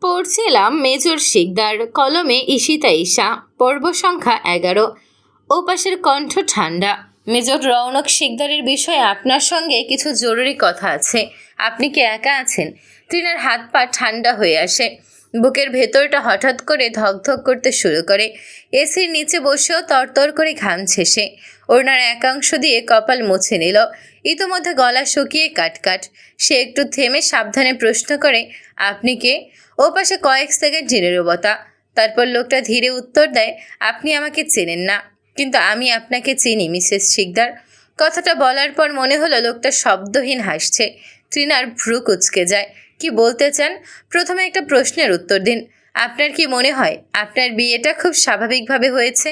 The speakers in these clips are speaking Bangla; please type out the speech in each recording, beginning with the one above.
পড়ছিলাম মেজর শিকদার, কলমে ঈশিতা ঈশা, পর্ব সংখ্যা 11। ওপাশের কণ্ঠ ঠান্ডা। মেজর রৌনক শিকদারের বিষয়ে আপনার সঙ্গে কিছু জরুরি কথা আছে। আপনি কি একা আছেন? তৃণার হাত পা ঠান্ডা হয়ে আসে। বুকের ভেতরটা হঠাৎ করে ধকধক করতে শুরু করে। এসির নিচে বসেও তরতর করে ঘামছে সে। ওড়নার একাংশ দিয়ে কপাল মুছে নিল। ইতোমধ্যে গলা শুকিয়ে কাটকাট। সে একটু থেমে সাবধানে প্রশ্ন করে, আপনি কে? ওপাশে কয়েক সেকেন্ড নীরবতা। তারপর লোকটা ধীরে উত্তর দেয়, আপনি আমাকে চেনেন না, কিন্তু আমি আপনাকে চিনি মিসেস শিকদার। কথাটা বলার পর মনে হলো লোকটা শব্দহীন হাসছে। তৃণার ভ্রু কুঁচকে যায়। কি বলতে চান? প্রথমে একটা প্রশ্নের উত্তর দিন। আপনার কি মনে হয় আপনার বিয়েটা খুব স্বাভাবিকভাবে হয়েছে?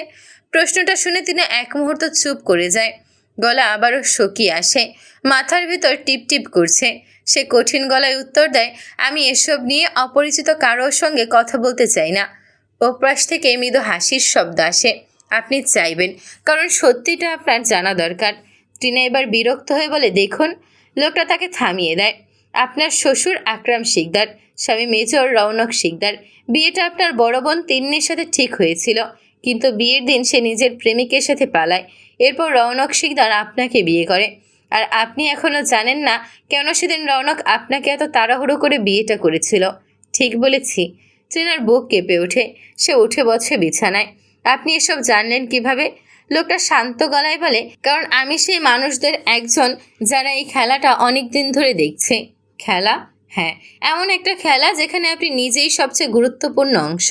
প্রশ্নটা শুনে তিনি এক মুহূর্ত চুপ করে যায়। গলা আবারও শুকিয়ে আসে। মাথার ভিতর টিপ টিপ করছে। সে কঠিন গলায় উত্তর দেয়, আমি এসব নিয়ে অপরিচিত কারোর সঙ্গে কথা বলতে চাই না। ওপাশ থেকে মৃদু হাসির শব্দ আসে। আপনি চাইবেন, কারণ সত্যিটা আপনার জানা দরকার। টিনা এবার বিরক্ত হয়ে বলে, দেখুন। লোকটা তাকে থামিয়ে দেয়। আপনার শ্বশুর আকরাম শিকদার, স্বামী মেজর রৌনক শিকদার। বিয়েটা আপনার বড় বোন তিন্নির সাথে ঠিক হয়েছিল, কিন্তু বিয়ের দিন সে নিজের প্রেমিকের সাথে পালায়। এরপর রৌনক শিকদার আপনাকে বিয়ে করে। আর আপনি এখনও জানেন না কেন সেদিন রৌনক আপনাকে এত তাড়াহুড়ো করে বিয়েটা করেছিল। ঠিক বলেছি? ট্রিনার বুক কেঁপে ওঠে। সে উঠে বসে বিছানায়। আপনি এসব জানলেন কিভাবে? লোকটা শান্ত গলায় বলে, কারণ আমি সেই মানুষদের একজন যারা এই খেলাটা অনেক দিন ধরে দেখছে। খেলা? হ্যাঁ, এমন একটা খেলা যেখানে আপনি নিজেই সবচেয়ে গুরুত্বপূর্ণ অংশ।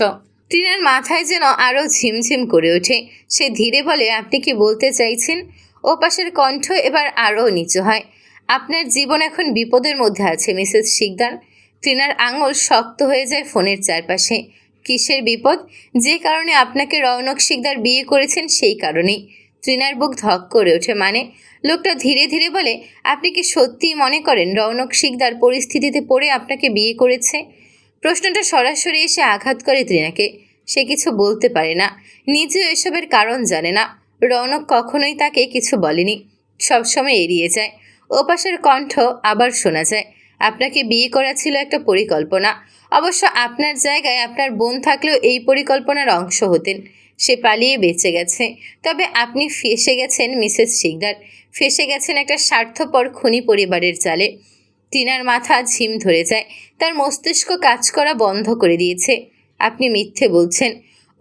ট্রিনার মাথায় যেন আরও ঝিমঝিম করে ওঠে। সে ধীরে বলে, আপনি কি বলতে চাইছেন? ওপাশের কণ্ঠ এবার আরও নিচু হয়। আপনার জীবন এখন বিপদের মধ্যে আছে মিসেস শিকদার। ট্রিনার আঙুল শক্ত হয়ে যায় ফোনের চারপাশে। কিসের বিপদ? যে কারণে আপনাকে রৌনক শিকদার বিয়ে করেছেন সেই কারণেই। ট্রিনার বুক ধক করে ওঠে। মানে? লোকটা ধীরে ধীরে বলে, আপনি কি সত্যিই মনে করেন রৌনক শিকদার পরিস্থিতিতে পড়ে আপনাকে বিয়ে করেছে? প্রশ্নটা সরাসরি এসে আঘাত করে তৃণাকে। সে কিছু বলতে পারে না, নিজেও এসবের কারণ জানে না। রৌনক কখনোই তাকে কিছু বলেনি, সবসময় এড়িয়ে যায়। ওপাশের কণ্ঠ আবার শোনা যায়, আপনাকে বিয়ে করা ছিল একটা পরিকল্পনা। অবশ্য আপনার জায়গায় আপনার বোন থাকলেও এই পরিকল্পনার অংশ হতেন। সে পালিয়ে বেঁচে গেছে, তবে আপনি ফেঁসে গেছেন মিসেস শিকদার। ফেঁসে গেছেন একটা স্বার্থপর খুনি পরিবারের জালে। টিনার মাথা ঝিম ধরে যায়। তার মস্তিষ্ক কাজ করা বন্ধ করে দিয়েছে। আপনি মিথ্যে বলছেন।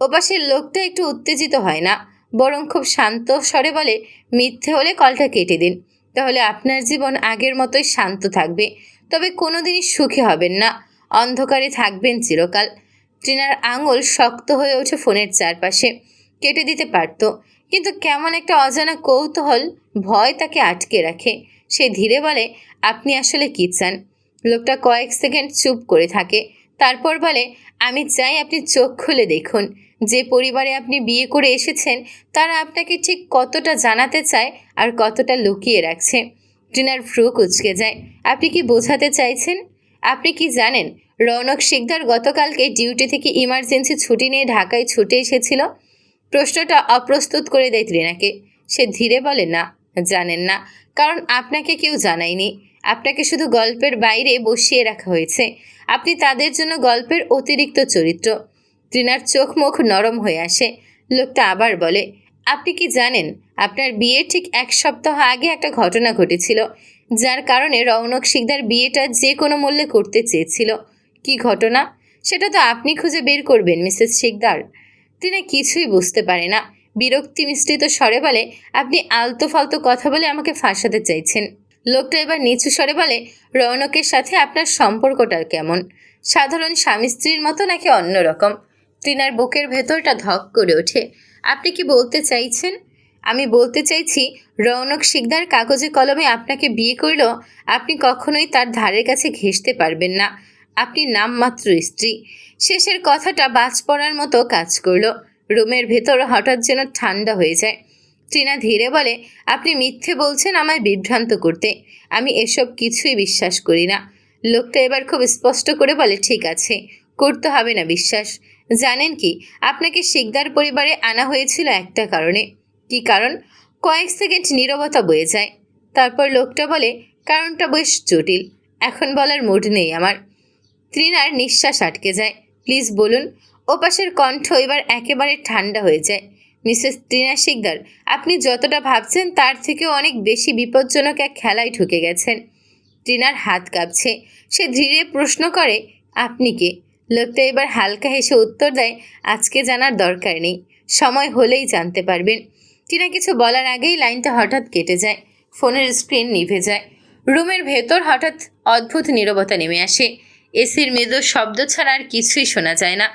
ওপাশের লোকটা একটু উত্তেজিত হয় না, বরং খুব শান্ত স্বরে বলে, মিথ্যে হলে কলটা কেটে দিন, তাহলে আপনার জীবন আগের মতোই শান্ত থাকবে। তবে কোনোদিনই সুখী হবেন না, অন্ধকারে থাকবেন চিরকাল। ট্রিনার আঙুল শক্ত হয়ে ওঠে ফোনের চারপাশে। কেটে দিতে পারত, কিন্তু কেমন একটা অজানা কৌতূহল, ভয় তাকে আটকে রাখে। সে ধীরে বলে, আপনি আসলে কী চান? লোকটা কয়েক সেকেন্ড চুপ করে থাকে। তারপর বলে, আমি চাই আপনি চোখ খুলে দেখুন। যে পরিবারে আপনি বিয়ে করে এসেছেন তারা আপনাকে ঠিক কতটা জানাতে চায় আর কতটা লুকিয়ে রাখছে। ট্রিনার ভ্রু কুঁচকে যায়। আপনি কি বোঝাতে চাইছেন? আপনি কি জানেন রৌনক শিকদার গতকালকে ডিউটি থেকে ইমার্জেন্সি ছুটি নিয়ে ঢাকায় ছুটে এসেছিল? প্রশ্নটা অপ্রস্তুত করে দেয় তৃণাকে। সে ধীরে বলে, না, জানেন না, কারণ আপনাকে কেউ জানায়নি। আপনাকে শুধু গল্পের বাইরে বসিয়ে রাখা হয়েছে। আপনি তাদের জন্য গল্পের অতিরিক্ত চরিত্র। তৃণার চোখ মুখ নরম হয়ে আসে। লোকটা আবার বলে, আপনি কি জানেন আপনার বিয়ের ঠিক 1 সপ্তাহ আগে একটা ঘটনা ঘটেছিল, যার কারণে রৌনক শিকদার বিয়েটা যে কোনো মূল্যে করতে চেয়েছিল? কি ঘটনা? সেটা তো আপনি খুঁজে বের করবেন মিসেস শিকদার। তিনি কিছুই বুঝতে পারে না। বিরক্তি মিশ্রিত স্বরে বলে, আপনি আলতো ফালতু কথা বলে আমাকে ফাঁসাতে চাইছেন। লোকটা এবার নিচু স্বরে বলে, রৌনকের সাথে আপনার সম্পর্কটা কেমন? সাধারণ স্বামী স্ত্রীর মতো নাকি অন্যরকম? টিনার বুকের ভেতরটা ধক করে ওঠে। আপনি কি বলতে চাইছেন? আমি বলতে চাইছি, রৌনক শিকদার কাগজে কলমে আপনাকে বিয়ে করল, আপনি কখনোই তার ধারের কাছে ঘেঁষতে পারবেন না। আপনি নামমাত্র স্ত্রী। শেষের কথাটা বাজ পড়ার মতো কাজ করল। রুমের ভেতর হঠাৎ যেন ঠান্ডা হয়ে যায়। টিনা ধীরে বলে, আপনি মিথ্যে বলছেন আমায় বিভ্রান্ত করতে। আমি এসব কিছুই বিশ্বাস করি না। লোকটা এবার খুব স্পষ্ট করে বলে, ঠিক আছে, করতে হবে না বিশ্বাস। জানেন কি, আপনাকে শিকদার পরিবারে আনা হয়েছিল একটা কারণে। কি কারণ? কয়েক সেকেন্ড নীরবতা বয়ে যায়। তারপর লোকটা বলে, কারণটা বেশ জটিল, এখন বলার মুড নেই আমার। তৃণার নিঃশ্বাস আটকে যায়। প্লিজ বলুন। ওপাশের কণ্ঠ এবার একেবারে ঠান্ডা হয়ে যায়। মিসেস তৃণা শিকদার, আপনি যতটা ভাবছেন তার থেকেও অনেক বেশি বিপজ্জনক এক খেলায় ঢুকে গেছেন। তৃণার হাত কাঁপছে। সে ধীরে প্রশ্ন করে, আপনি কে? লোকটা এবার হালকা হেসে উত্তর দেয়, আজকে জানার দরকার নেই, সময় হলেই জানতে পারবেন। তৃণা কিছু বলার আগেই লাইনটা হঠাৎ কেটে যায়। ফোনের স্ক্রিন নিভে যায়। রুমের ভেতর হঠাৎ অদ্ভুত নীরবতা নেমে আসে। এসির মৃদু শব্দ ছাড়া আর কিছুই শোনা যায় না।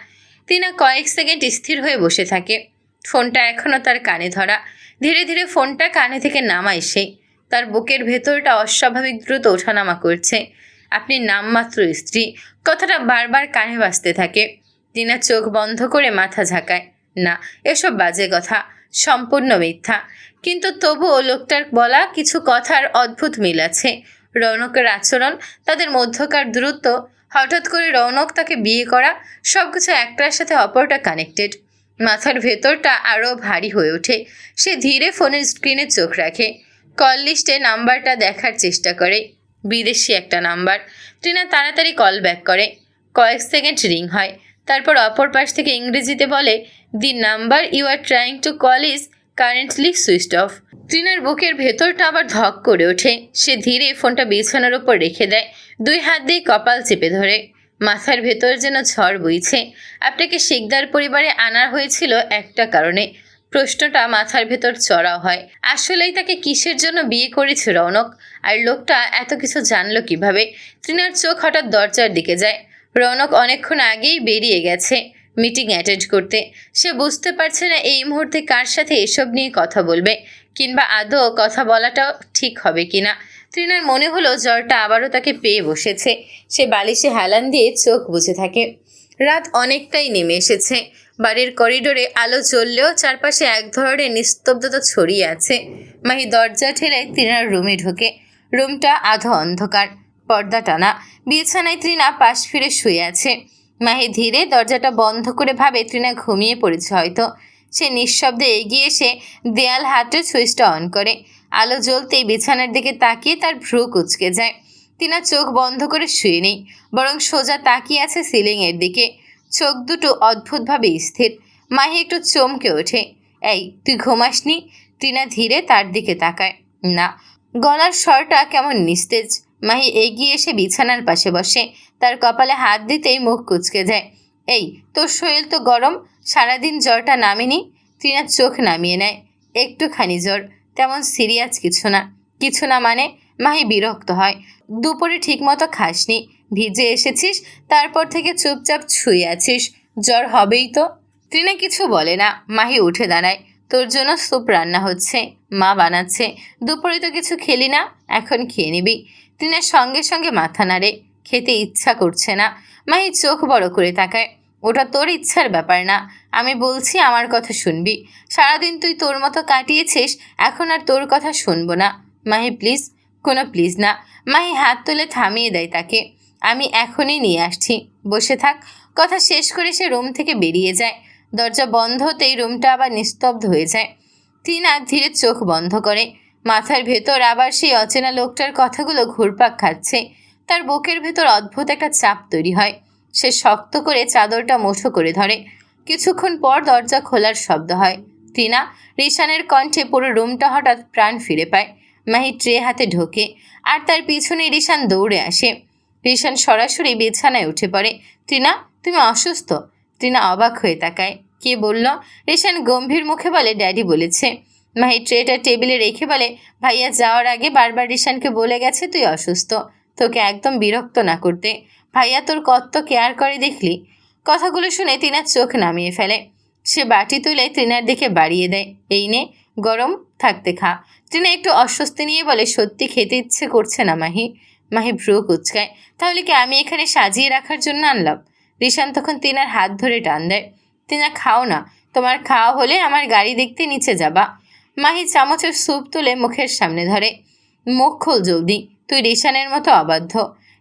তৃণা কয়েক সেকেন্ড স্থির হয়ে বসে থাকে। ফোনটা এখনও তার কানে ধরা। ধীরে ধীরে ফোনটা কানে থেকে নামায় সে। তার বুকের ভেতরটা অস্বাভাবিক দ্রুত ওঠানামা করছে। আপনি নামমাত্র স্ত্রী, কথাটা বারবার কানে বাজতে থাকে। তৃণা চোখ বন্ধ করে মাথা ঝাঁকায়। না, এসব বাজে কথা, সম্পূর্ণ মিথ্যা। কিন্তু তবুও লোকটার বলা কিছু কথার অদ্ভুত মিল আছে। রৌনকের আচরণ, তাদের মধ্যকার দূরত্ব, হঠাৎ করে রৌনক তাকে বিয়ে করা, সব কিছু একটার সাথে অপরটা কানেক্টেড। মাথার ভেতরটা আরও ভারী হয়ে ওঠে। সে ধীরে ফোনের স্ক্রিনে চোখ রাখে। কল লিস্টে নাম্বারটা দেখার চেষ্টা করে। বিদেশি একটা নাম্বার। তৃণা তাড়াতাড়ি কল ব্যাক করে। কয়েক সেকেন্ড রিং হয়। তারপর অপর পাশ থেকে ইংরেজিতে বলে, the number you are trying to call is currently switched off. তৃণার বুকের ভেতরটা আবার ধক করে ওঠে। সে ধীরে ফোনটা বিছানার ওপর রেখে দেয়। দুই হাত দিয়ে কপাল চেপে ধরে। মাথার ভেতর যেন ঝড় বইছে। আপনাকে শিকদার পরিবারে আনা হয়েছিল একটা কারণে। প্রশ্নটা মাথার ভেতর চড়াও হয়। আসলেই তাকে কিসের জন্য বিয়ে করেছে রৌনক? আর লোকটা এত কিছু জানলো কিভাবে? তৃণার চোখ হঠাৎ দরজার দিকে যায়। রৌনক অনেকক্ষণ আগেই বেরিয়ে গেছে মিটিং অ্যাটেন্ড করতে। সে বুঝতে পারছে না এই মুহূর্তে কার সাথে এসব নিয়ে কথা বলবে, কিংবা আদৌ কথা বলাটাও ঠিক হবে কিনা। তৃণার মনে হলো জ্বরটা আবারও তাকে পেয়ে বসেছে। সে বালিশে হেলান দিয়ে চোখ বুজে থাকে। রাত অনেকটাই নেমে এসেছে। বাড়ির করিডোরে আলো জ্বললেও চারপাশে এক ধরনের নিস্তব্ধতা ছড়িয়ে আছে। মাহি দরজা ঠেলে তৃণার রুমে ঢোকে। রুমটা আধো অন্ধকার, পর্দা টানা। বিছানায় তৃণা পাশ ফিরে শুয়ে আছে। মাহি ধীরে দরজাটা বন্ধ করে ভাবে তৃণা ঘুমিয়ে পড়েছে হয়তো। সে নিঃশব্দে এগিয়ে এসে দেয়াল হাতে সুইচটা অন করে। আলো জ্বলতেই বিছানার দিকে তাকিয়ে তার ভ্রু কুঁচকে যায়। তৃণা চোখ বন্ধ করে শুয়ে নেই, বরং সোজা তাকিয়ে আছে সিলিংয়ের দিকে। চোখ দুটো অদ্ভুতভাবে স্থির। মাহি একটু চমকে ওঠে। এই, তুই ঘুমাসনি? তৃণা ধীরে তার দিকে তাকায়। না। গলার স্বরটা কেমন নিস্তেজ। মাহি এগিয়ে এসে বিছানার পাশে বসে। তার কপালে হাত দিতেই মুখ কুঁচকে যায়। এই, তোর শরীর তো গরম, সারাদিন জ্বরটা নামেনি? তৃণা চোখ নামিয়ে নেয়। একটুখানি জ্বর, তেমন সিরিয়াস কিছু না। কিছু না মানে? মাহি বিরক্ত হয়। দুপুরে ঠিকমতো খাসনি, ভিজে এসেছিস, তারপর থেকে চুপচাপ শুয়ে আছিস, জ্বর হবেই তো। তৃণা কিছু বলে না। মাহি উঠে দাঁড়ায়। তোর জন্য স্যুপ রান্না হচ্ছে, মা বানাচ্ছে। দুপুরে তো কিছু খেলি না, এখন খেয়ে নিবি। তৃণা সঙ্গে সঙ্গে মাথা নাড়ে। খেতে ইচ্ছা করছে না। মাহি চোখ বড় করে তাকায়। ওটা তোর ইচ্ছার ব্যাপার না, আমি বলছি আমার কথা শুনবি। সারাদিন তুই তোর মতো কাটিয়েছিস, এখন আর তোর কথা শুনবো না। মাহি প্লিজ। কোনো প্লিজ না। মাহি হাত তুলে থামিয়ে দেয় তাকে। আমি এখনই নিয়ে আসছি, বসে থাক। কথা শেষ করে সে রুম থেকে বেরিয়ে যায়। দরজা বন্ধ হতেই রুমটা আবার নিস্তব্ধ হয়ে যায়। তৃণা ধীরে চোখ বন্ধ করে। মাথার ভেতর আবার সেই অচেনা লোকটার কথাগুলো ঘুরপাক খাচ্ছে। তার বুকের ভেতর অদ্ভুত একটা চাপ তৈরি হয়। সে শক্ত করে চাদরটা মুঠো করে ধরে। কিছুক্ষণ পর দরজা খোলার শব্দ হয়। তৃণা, রিশানের কণ্ঠে পুরো রুমটা হঠাৎ প্রাণ ফিরে পায়। মাহি ট্রে হাতে ঢোকে, আর তার পিছনে রিশান দৌড়ে আসে। রিশান সরাসরি বিছানায় উঠে পড়ে। তৃণা, তুমি অসুস্থ? তৃণা অবাক হয়ে তাকায়। কে বলল? রিশান গম্ভীর মুখে বলে, ড্যাডি বলেছে। মাহি ট্রেটা টেবিলে রেখে বলে, ভাইয়া যাওয়ার আগে বারবার রিশানকে বলে গেছে তুই অসুস্থ, তোকে একদম বিরক্ত না করতে। ভাইয়া তোর কত কেয়ার করে দেখলি। কথাগুলো শুনে তৃণা চোখ নামিয়ে ফেলে। সে বাটি তুলে তৃণার দিকে বাড়িয়ে দেয়। এই নে, গরম থাকতে খা। তৃণা একটু অস্বস্তি নিয়ে বলে, সত্যি খেতে ইচ্ছে করছে না মাহি। মাহি ভ্রু কুচকায়। তাহলে কি আমি এখানে সাজিয়ে রাখার জন্য আনলাম? রিশান তখন তৃণার হাত ধরে টান দেয়। তৃণা, খাও না, তোমার খাওয়া হলে আমার গাড়ি দেখতে নিচে যাবা। মাহি চামচের স্যুপ তুলে মুখের সামনে ধরে। মুখ খোল জলদি, তুই রিশানের মতো অবাধ্য।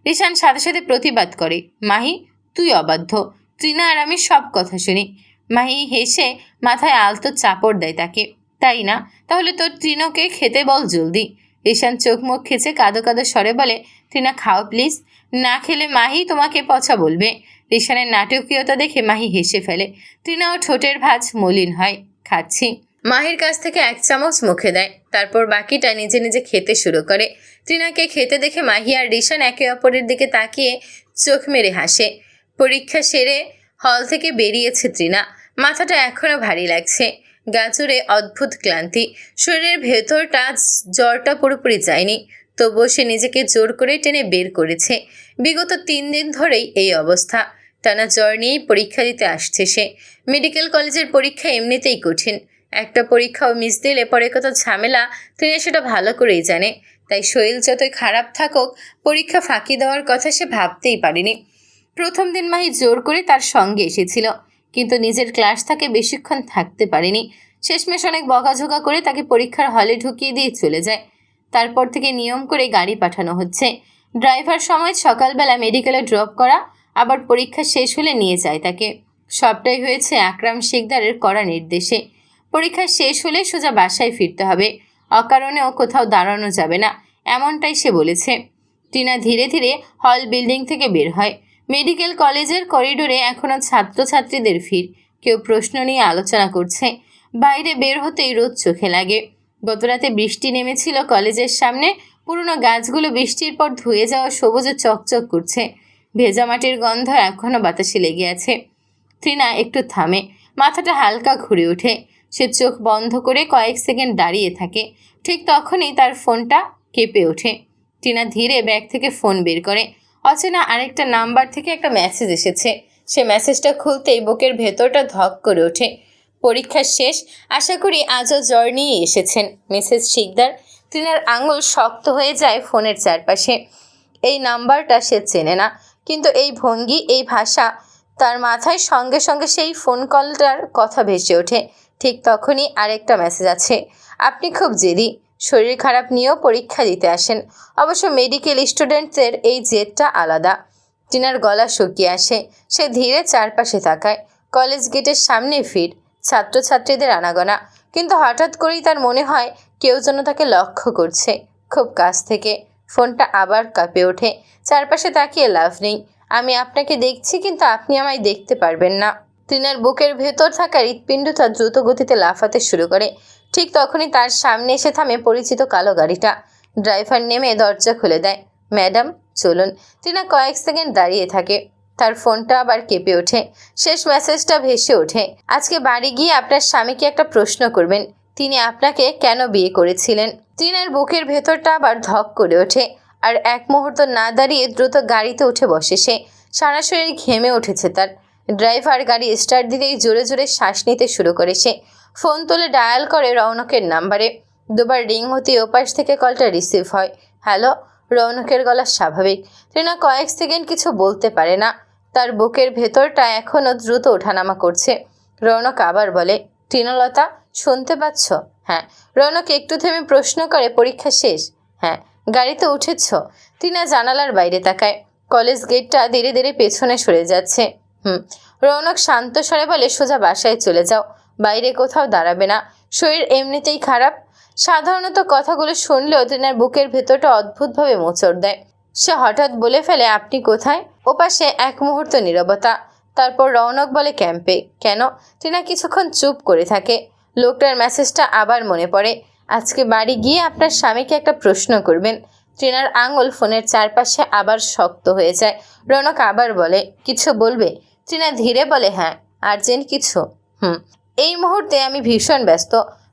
রিশান সাথে সাথে প্রতিবাদ করে, মাহি তুই অবাধ্য। তৃণা আর আমি সব কথা শুনি। মাহি হেসে মাথায় আলতো চাপড় দেয় তাকে। তাই না? তাহলে তোর তৃণকে খেতে বল জলদি। রিশান চোখ মুখ খেচে কাঁদো কাঁদো স্বরে বলে, টিনা খাও প্লিজ, না খেলে মাহি তোমাকে পচা বলবে। রিশানের নাটকীয়তা দেখে মাহি হেসে ফেলে। টিনাও ঠোঁটের ভাঁজ মলিন হয়। খাচ্ছি। মাহির কাছ থেকে 1 চামচ মুখে দেয়, তারপর বাকিটা নিজে নিজে খেতে শুরু করে। টিনাকে খেতে দেখে মাহি আর রিশান একে অপরের দিকে তাকিয়ে চোখ মেরে হাসে। পরীক্ষা সেরে হল থেকে বেরিয়েছে টিনা। মাথাটা এখনো ভারী লাগছে, গা জুড়ে অদ্ভুত ক্লান্তি, শরীরের ভেতরটা জ্বরটা পুরোপুরি যায়নি, তবুও সে নিজেকে জোর করে টেনে বের করেছে। বিগত 3 দিন ধরেই এই অবস্থা। টানা জ্বর নিয়েই পরীক্ষা দিতে আসছে সে। মেডিকেল কলেজের পরীক্ষা এমনিতেই কঠিন, একটা পরীক্ষাও মিস দিলে পরে কত ঝামেলা টিনা সেটা ভালো করেই জানে। তাই শরীর যতই খারাপ থাকুক, পরীক্ষা ফাঁকি দেওয়ার কথা সে ভাবতেই পারেনি। প্রথম দিন মাহি জোর করে তার সঙ্গে এসেছিল, কিন্তু নিজের ক্লাস থেকে বেশিক্ষণ থাকতে পারেনি। শেষমেশ অনেক বকাঝোকা করে তাকে পরীক্ষার হলে ঢুকিয়ে দিয়ে চলে যায়। তারপর থেকে নিয়ম করে গাড়ি পাঠানো হচ্ছে। ড্রাইভার সময় সকালবেলা মেডিকেলে ড্রপ করা, আবার পরীক্ষা শেষ হলে নিয়ে যায় তাকে। সবটাই হয়েছে আকরাম শিকদারের কড়া নির্দেশে। পরীক্ষা শেষ হলে সোজা বাসায় ফিরতে হবে, অকারণেও কোথাও দাঁড়ানো যাবে না, এমনটাই সে বলেছে। টিনা ধীরে ধীরে হল বিল্ডিং থেকে বের হয়। মেডিকেল কলেজের করিডোরে এখনও ছাত্রছাত্রীদের ভিড়, কেউ প্রশ্ন নিয়ে আলোচনা করছে। বাইরে বের হতেই রোদ চোখে লাগে। গতরাতে বৃষ্টি নেমেছিল কলেজের সামনে, পুরনো গাছগুলো বৃষ্টির পর ধুয়ে যাওয়া সবুজে চকচক করছে। ভেজা মাটির গন্ধ এখনও বাতাসে লেগে আছে। টিনা একটু থামে, মাথাটা হালকা ঘুরে ওঠে। সে চোখ বন্ধ করে কয়েক সেকেন্ড দাঁড়িয়ে থাকে। ঠিক তখনই তার ফোনটা কেঁপে ওঠে। টিনা ধীরে ব্যাগ থেকে ফোন বের করে। অচেনা আরেকটা নাম্বার থেকে একটা মেসেজ এসেছে। সে মেসেজটা খুলতেই বুকের ভেতরটা ধক করে ওঠে। পরীক্ষা শেষ, আশা করি আজও জ্বর নিয়ে এসেছেন মিসেস শিকদার। টিনার আঙুল শক্ত হয়ে যায় ফোনের চারপাশে। এই নাম্বারটা সে চেনে না, কিন্তু এই ভঙ্গি, এই ভাষা, তার মাথায় সঙ্গে সঙ্গে সেই ফোন কলটার কথা ভেসে ওঠে। ঠিক তখনই আরেকটা মেসেজ আছে। আপনি খুব জেদি, শরীর খারাপ নিয়েও পরীক্ষা দিতে আসেন। অবশ্য মেডিকেল স্টুডেন্টদের এই জেদটা আলাদা। টিনার গলা শুকিয়ে আসে। সে ধীরে চারপাশে তাকায়। কলেজ গেটের সামনে ভিড়, ছাত্রছাত্রীদের আনাগোনা, কিন্তু হঠাৎ করেই তার মনে হয় কেউ যেন তাকে লক্ষ্য করছে খুব কাছ থেকে। ফোনটা আবার কাঁপে ওঠে। চারপাশে তাকিয়ে লাভ নেই। আমি আপনাকে দেখছি, কিন্তু আপনি আমায় দেখতে পারবেন না। টিনার বুকের ভেতর থাকা হৃৎপিণ্ডটা দ্রুত গতিতে লাফাতে শুরু করে। ঠিক তখনই তার সামনে এসে থামে পরিচিত কালো গাড়িটা। ড্রাইভার নেমে দরজা খুলে দেয়। ম্যাডাম চলুন। টিনা কয়েক সেকেন্ড দাঁড়িয়ে থাকে। তার ফোনটা আবার কেঁপে ওঠে। শেষ মেসেজটা ভেসে ওঠে। আজকে বাড়ি গিয়ে আপনার স্বামীকে একটা প্রশ্ন করবেন, তিনি আপনাকে কেন বিয়ে করেছিলেন। টিনার বুকের ভেতরটা আবার ধক করে ওঠে। আর এক মুহূর্ত না দাঁড়িয়ে দ্রুত গাড়িতে উঠে বসে সে। সারা শরীর ঘেমে উঠেছে তার। ড্রাইভার গাড়ি স্টার্ট দিতেই জোরে জোরে শ্বাস নিতে শুরু করে সে। ফোন তুলে ডায়াল করে রৌনকের নাম্বারে। দুবার রিং হতে ওপাশ থেকে কলটা রিসিভ হয়। হ্যালো। রৌনকের গলা স্বাভাবিক। টিনা কয়েক সেকেন্ড কিছু বলতে পারে না। তার বুকের ভেতরটা এখনও দ্রুত ওঠানামা করছে। রৌনক আবার বলে, টিনলতা শুনতে পাচ্ছ? হ্যাঁ। রৌনক একটু থেমে প্রশ্ন করে, পরীক্ষা শেষ? হ্যাঁ। গাড়িতে উঠেছ? টিনা জানালার বাইরে তাকায়। কলেজ গেটটা ধীরে ধীরে পেছনে সরে যাচ্ছে। রৌনক শান্ত স্বরে বলে, সোজা বাসায় চলে যাও, বাইরে কোথাও দাঁড়াবে না, শরীর এমনিতেই খারাপ। সাধারণত কথাগুলো শুনলেও টিনার বুকের ভেতরটা অদ্ভুতভাবে মোচড় দেয়। সে হঠাৎ বলে ফেলে, আপনি কোথায়? ওপাশে এক মুহূর্ত নীরবতা। তারপর রৌনক বলে, ক্যাম্পে। কেন? টিনা কিছুক্ষণ চুপ করে থাকে। লোকটার মেসেজটা আবার মনে পড়ে। আজকে বাড়ি গিয়ে আপনার স্বামীকে একটা প্রশ্ন করবেন। টিনার আঙুল ফোনের চারপাশে আবার শক্ত হয়ে যায়। রৌনক আবার বলে, কিছু বলবে? টিনা ধীরে বলে, হ্যাঁ। আর্জেন্ট কিছু? এই মুহূর্তে আমি ভীষণ ব্যস্ত,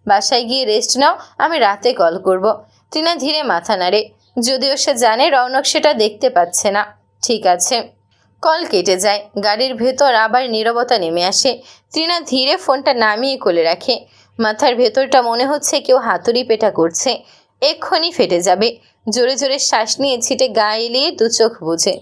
বাসায় গিয়ে রেস্ট নাও, আমি রাতে কল করব। টিনা ধীরে মাথা নাড়ে, যদিও সে জানে রৌনক সেটা দেখতে পাচ্ছে না। ঠিক আছে। কল কেটে যায়। গাড়ির ভেতর আবার নীরবতা নেমে আসে। টিনা ধীরে ফোনটা নামিয়ে কোলে রাখে। মাথার ভেতরটা মনে হচ্ছে কেউ হাতুড়ি পেটা করছে, এক্ষুনি ফেটে যাবে। জোরে জোরে শ্বাস নিয়ে ছিটে গা এলিয়ে দু চোখ বুঝে